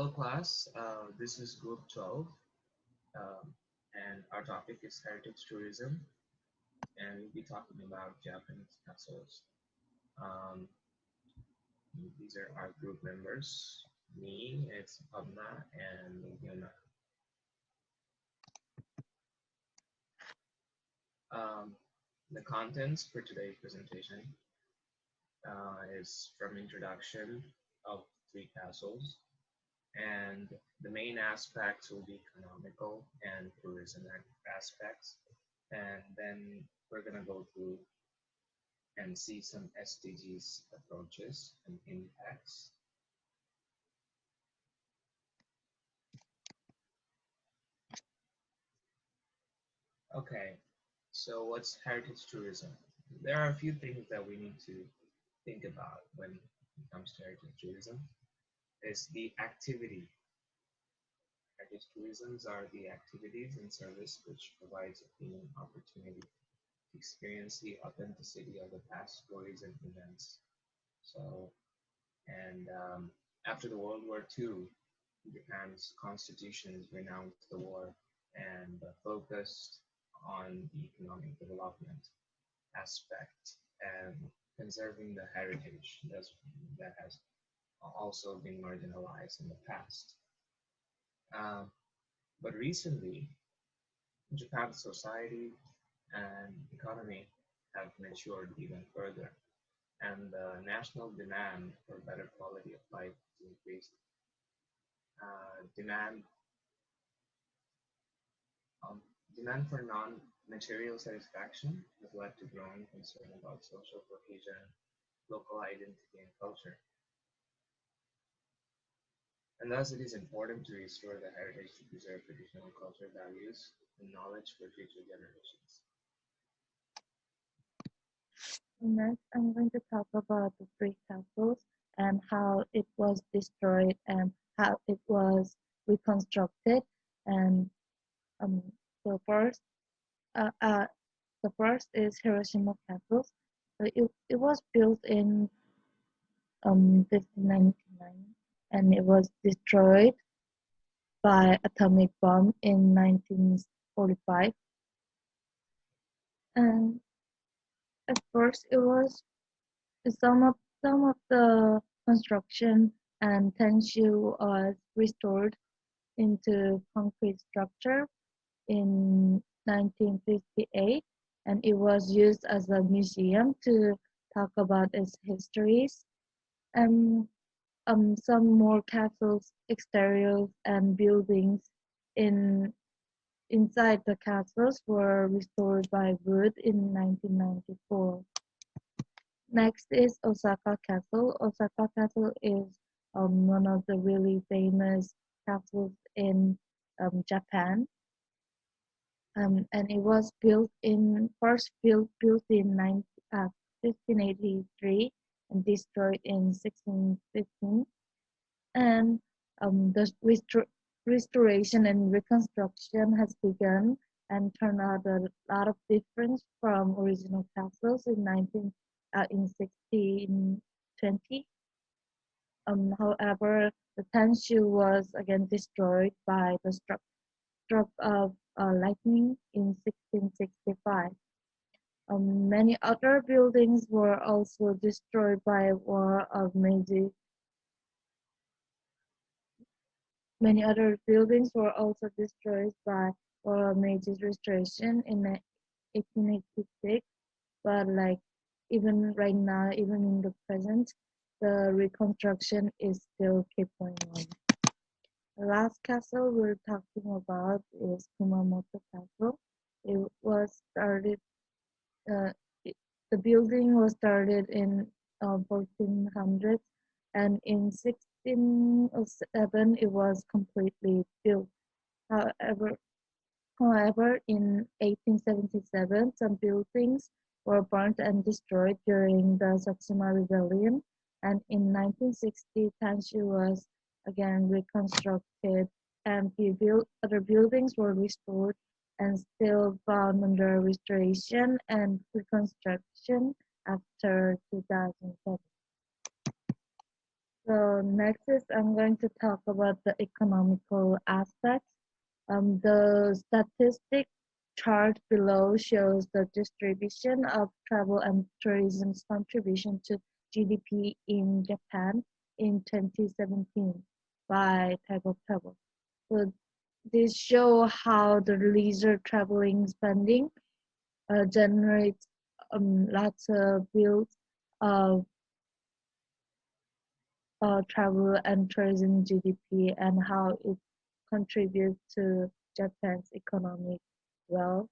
Hello class, this is group 12 and our topic is heritage tourism and we'll be talking about Japanese castles. Um, these are our group members. Me, it's Pabna and Yuna. Um, the contents for today's presentation is from introduction of three castles, and the main aspects will be economical and tourism aspects, and then we're going to go through and see some SDGs approaches and impacts. Okay, so what's heritage tourism? There are a few things that we need to think about when it comes to heritage tourism. Is the activity. Heritage tourisms are the activities and service which provides a human opportunity to experience the authenticity of the past stories and events. So, and after the World War II, Japan's constitution renounced the war and focused on the economic development aspect and conserving the heritage that has also been marginalized in the past. Um, but recently, Japan's society and economy have matured even further, and the national demand for better quality of life is increased. Demand Um, Demand for non-material satisfaction has led to growing concern about social cohesion, local identity, and culture. And thus, it is important to restore the heritage to preserve traditional cultural values and knowledge for future generations. Next, I'm going to talk about the three castles and how it was destroyed and how it was reconstructed. And um, the first, uh, uh, the first is Hiroshima Castle. It was built in 1599, and it was destroyed by atomic bomb in 1945. And at first, it was some of the construction and Tenshu was restored into concrete structure in 1958, and it was used as a museum to talk about its histories. And some more castles, exteriors, and buildings in inside the castles were restored by wood in 1994. Next is Osaka Castle. Osaka Castle is one of the really famous castles in Japan. And it was built in 1583 and destroyed in 1615. And the restoration and reconstruction has begun and turned out a lot of difference from original castles in 1620. However, the Tanshu was again destroyed by the stroke of lightning in 1665. Many other buildings were also destroyed by War of Meiji. Many other buildings were also destroyed by War of Meiji's restoration in 1886. But like even right now, even in the present, the reconstruction is still keep going on. The last castle we're talking about is Kumamoto Castle. It was started. Uh, the building was started in 1400s, and in 1607 it was completely built. However, in 1877, some buildings were burnt and destroyed during the Satsuma Rebellion, and in 1960, Tanshu was again reconstructed, and other buildings were restored and still found under restoration and reconstruction after 2007. So next is I'm going to talk about the economical aspects. The statistic chart below shows the distribution of travel and tourism's contribution to GDP in Japan in 2017 by type of travel. So this show how the leisure traveling spending generates lots of bills of travel and tourism GDP and how it contributes to Japan's economic well.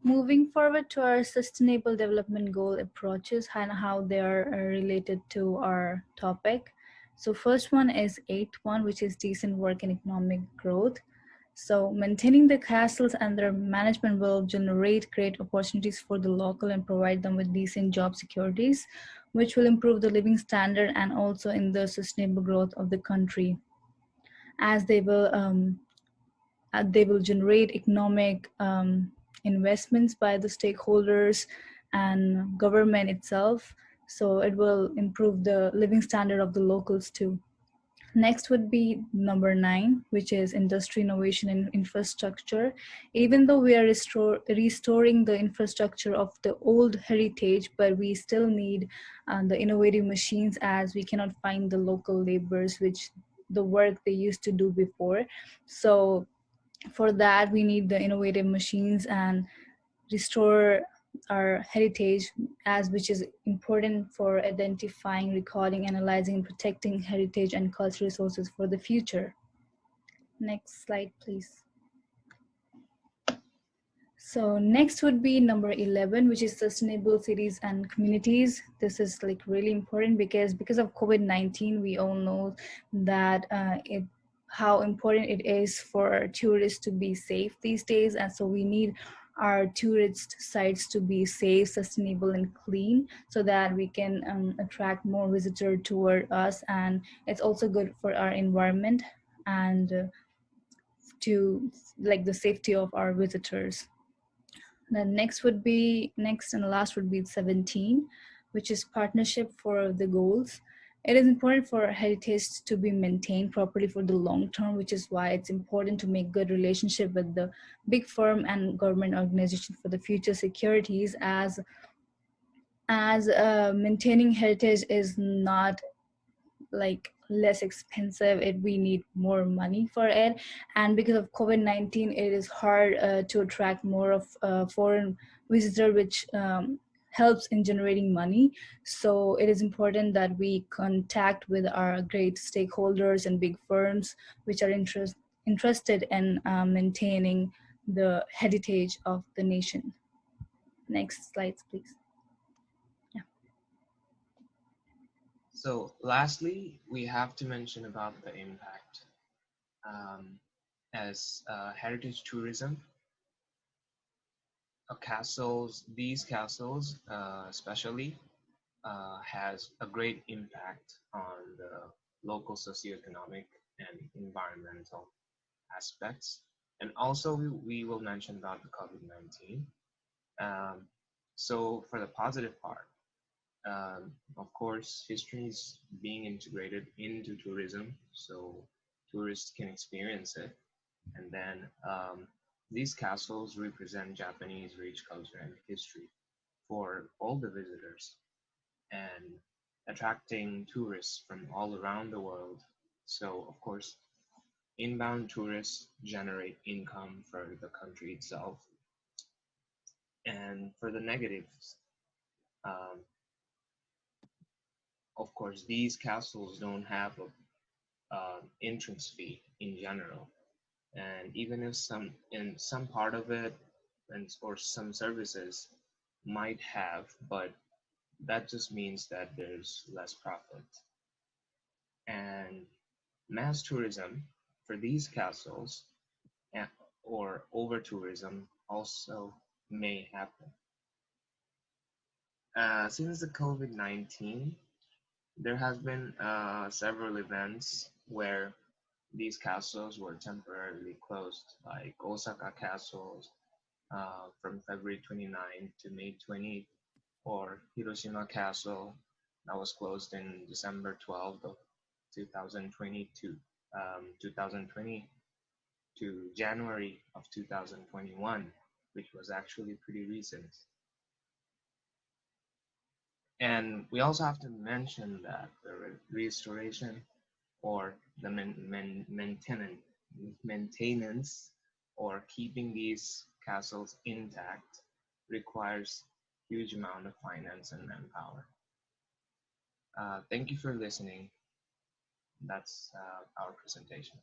Moving forward to our sustainable development goal approaches and how they are related to our topic. So first one is eighth one, which is decent work and economic growth. So maintaining the castles and their management will generate great opportunities for the local and provide them with decent job securities, which will improve the living standard and also in the sustainable growth of the country, as they will generate economic investments by the stakeholders and government itself. So it will improve the living standard of the locals too. Next would be number 9, which is industry innovation and infrastructure. Even though we are restoring the infrastructure of the old heritage, but we still need the innovative machines, as we cannot find the local laborers which the work they used to do before. So for that we need the innovative machines and restore our heritage, as which is important for identifying, recording, analyzing, and protecting heritage and cultural resources for the future. Next slide, please. So next would be number 11, which is sustainable cities and communities. This is like really important because of COVID-19, we all know that it how important it is for tourists to be safe these days, and so we need our tourist sites to be safe, sustainable, and clean, so that we can attract more visitors toward us, and it's also good for our environment and to like the safety of our visitors. Then next and last would be 17, which is partnership for the goals. It is important for heritage to be maintained properly for the long term, which is why it's important to make good relationship with the big firm and government organization for the future securities, as maintaining heritage is not like less expensive, we need more money for it, and because of COVID-19 it is hard to attract more of foreign visitor, which helps in generating money. So it is important that we contact with our great stakeholders and big firms which are interested in maintaining the heritage of the nation. Next slides, please. Yeah. So lastly, we have to mention about the impact. As heritage tourism, these castles especially has a great impact on the local socioeconomic and environmental aspects. And also we will mention about the COVID-19. Um, so for the positive part, of course, history is being integrated into tourism, so tourists can experience it. And then these castles represent Japanese rich culture and history for all the visitors and attracting tourists from all around the world. So, of course, inbound tourists generate income for the country itself. And for the negatives, um, of course, these castles don't have a entrance fee in general. And even if some part of it or some services might have, but that just means that there's less profit. And mass tourism for these castles or over tourism also may happen. Since the COVID-19, there has been several events where these castles were temporarily closed, like Osaka castles from February 29 to May 20, or Hiroshima Castle that was closed in December 12th of 2022, 2020 to January of 2021, which was actually pretty recent. And we also have to mention that the restoration or the maintenance or keeping these castles intact requires huge amount of finance and manpower. Thank you for listening. That's our presentation.